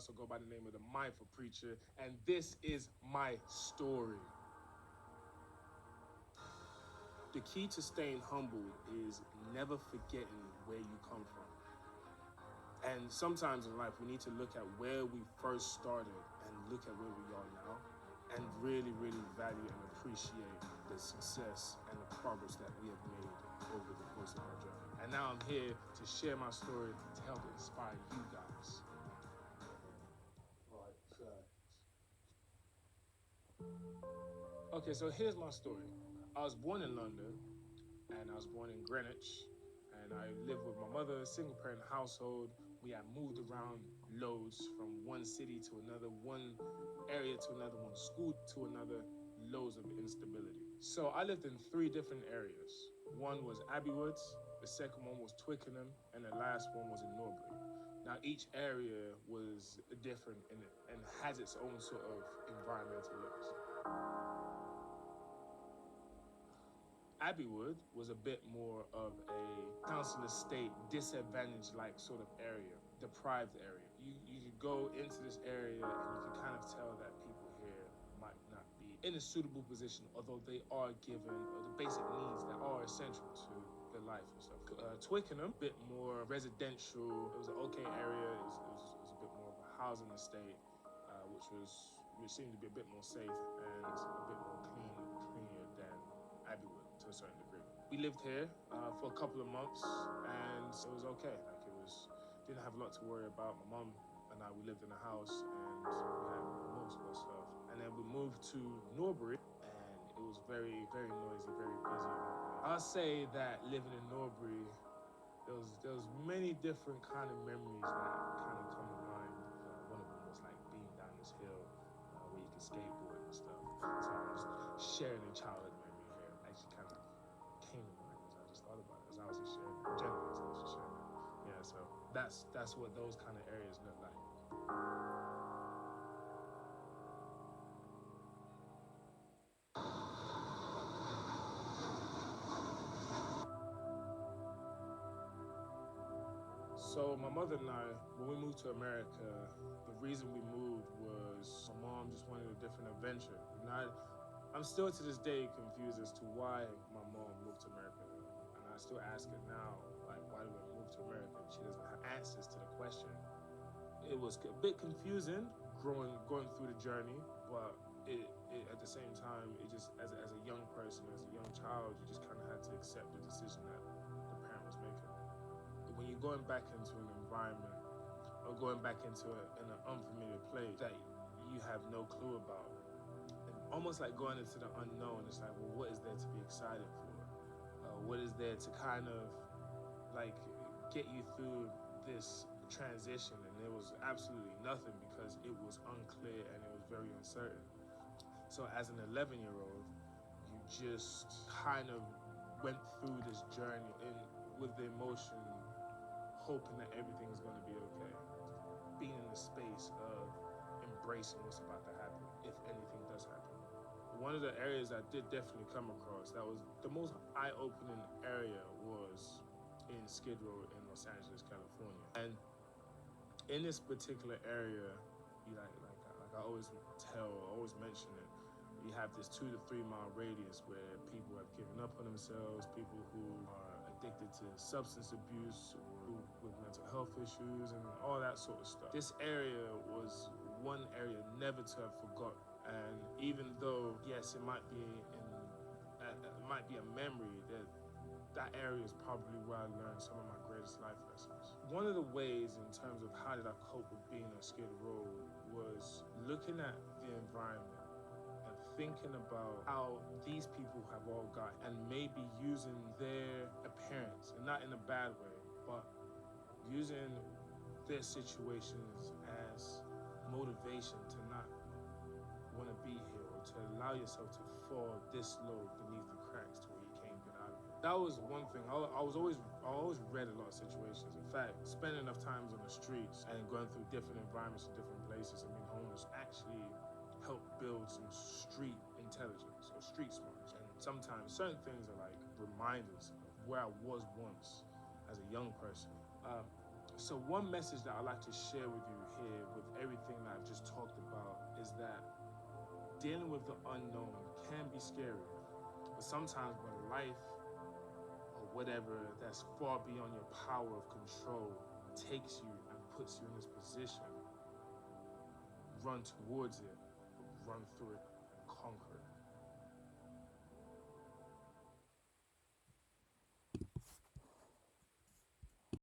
also go by the name of the Mindful Preacher, and this is my story. The key to staying humble is never forgetting where you come from. And sometimes in life, we need to look at where we first started and look at where we are now and really, really value and appreciate the success and the progress that we have made over the course of our journey. And now I'm here to share my story to help inspire you guys. Okay, so here's my story. I was born in London, and I was born in Greenwich, and I lived with my mother, single parent household. We had moved around loads from one city to another, one area to another, one school to another, loads of instability. So I lived in 3 different areas. One was Abbey Woods, the second one was Twickenham, and the last one was in Norbury. Now each area was different in it and has its own sort of environmental looks. Abbeywood was a bit more of a council estate, disadvantaged-like sort of area, deprived area. You could go into this area and you can kind of tell that people here might not be in a suitable position, although they are given the basic needs that are essential to their life and stuff. Twickenham, a bit more residential. It was an okay area. It was a bit more of a housing estate, which seemed to be a bit more safe and a bit more cleaner than Abbeywood to a certain degree. We lived here for a couple of months, and it was okay. Didn't have a lot to worry about. My mom and I, we lived in a house, and we had most of our stuff. And then we moved to Norbury, and it was very, very noisy, very busy. I'll say that living in Norbury, there was many different kind of memories that kind of come to mind. One of them was like being down this hill where you can skateboard and stuff. So I'm just sharing a childhood memory here. Actually kind of came to mind as I just thought about it, as I was just sharing it. Generally, as I was just sharing it. Yeah, so that's what those kind of areas look like. So my mother and I, when we moved to America, the reason we moved was my mom just wanted a different adventure. And I'm still to this day confused as to why my mom moved to America. And I still ask her now, like, why did we move to America? She doesn't have answers to the question. It was a bit confusing going through the journey, but it at the same time, it just, as a young person, as a young child, you just kind of had to accept the decision that the parent was making. When you're going back into an environment or going back into an unfamiliar place that you have no clue about, and almost like going into the unknown, it's like, well, what is there to be excited for? What is there to kind of like get you through this transition? And there was absolutely nothing because it was unclear and it was very uncertain. So as an 11-year-old, you just kind of went through this journey with the emotion, hoping that everything's going to be okay. Being in the space of embracing what's about to happen, if anything does happen. One of the areas I did definitely come across that was the most eye-opening area was in Skid Row in Los Angeles, California. And in this particular area, like I always mention it, you have this 2 to 3 mile radius where people have given up on themselves, people who are addicted to substance abuse or with mental health issues and all that sort of stuff. This area was one area never to have forgotten. And even though, yes, it might be a memory, that area is probably where I learned some of my greatest life lessons. One of the ways in terms of how did I cope with being on Skid Row was looking at the environment and thinking about how these people have all got, and maybe using their appearance, and not in a bad way, but using their situations as motivation to not want to be here, or to allow yourself to fall this low beneath the cracks to where you can't get out of it. That was one thing. I always read a lot of situations. In fact, spending enough times on the streets and going through different environments and different places and being homeless actually help build some street intelligence or street smarts. And sometimes certain things are like reminders of where I was once as a young person. So one message that I like to share with you here, with everything dealing with the unknown can be scary. But sometimes when life or whatever that's far beyond your power of control takes you and puts you in this position, run towards it, run through it, and conquer it.